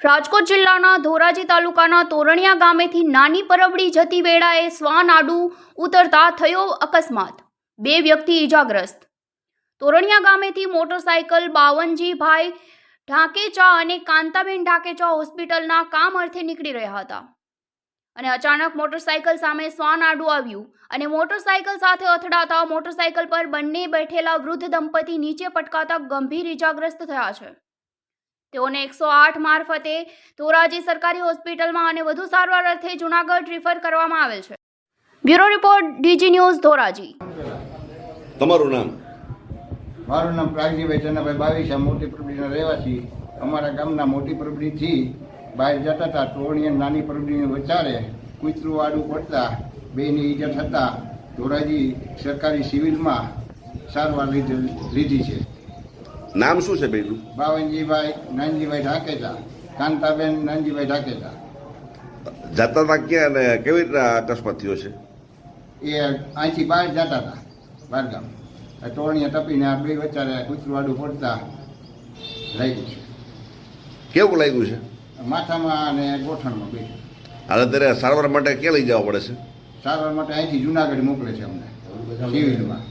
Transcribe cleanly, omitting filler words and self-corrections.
રાજકોટ જિલ્લાના ધોરાજી તાલુકાના તોરણિયા ગામેથી નાની પરબડી જતી વેળાએ શ્વાન આડું ઉતરતા થયો અકસ્માત, 2 વ્યક્તિ ઈજાગ્રસ્ત। તોરણિયા ગામેથી મોટરસાયકલ બાવનજીભાઈ ઢાકેચા અને કાંતાબેન ઢાકેચા હોસ્પિટલના કામ અર્થે નીકળી રહ્યા હતા અને અચાનક મોટરસાયકલ સામે શ્વાન આડું આવ્યું અને મોટરસાયકલ સાથે અથડાતા મોટરસાયકલ પર બંને બેઠેલા વૃદ્ધ દંપતી નીચે પટકાતા ગંભીર ઈજાગ્રસ્ત થયા છે। તેઓને 108 મારફતે ધોરાજી સરકારી હોસ્પિટલમાં અને વધુ સારવાર અર્થે જૂનાગઢ રિફર કરવામાં આવેલ છે। Bureau report DG news Dhoraji. તમારું નામ? મારું નામ પ્રાગજીભાઈ ચનાભાઈ બાવીસા, મોટી પરબડીના રહેવાસી। અમારા ગામના મોટી પરબડીથી બહાર જતા હતા, તોરણિયા નાની પરબડીની વચારે કૂતરું આડું પડતા 2ની ઈજા થતાં ધોરાજી સરકારી સિવિલમાં સારવાર લીધી છે। નામ શું છે બેનું? બાવનજીભાઈ નાનજીભાઈ ઢાકેચા, કાંતાબેન નાનજીભાઈ ઢાકેચા। જતા હતા ક્યાં અને કેવી રીતે અકસ્માત થયો છે? એ અહીંથી બહાર જતા હતા, બહારગામ। તોરણિયા ટપીને આ 2 વચારે કૂતરું આડું પડતા લાગ્યું છે। કેવું લાગ્યું છે? માથામાં અને ગોઠણમાં 2। હાલ અત્યારે સારવાર માટે ક્યાં લઈ જવા પડે છે? સારવાર માટે અહીંથી જૂનાગઢ મોકલે છે અમને સિવિલમાં।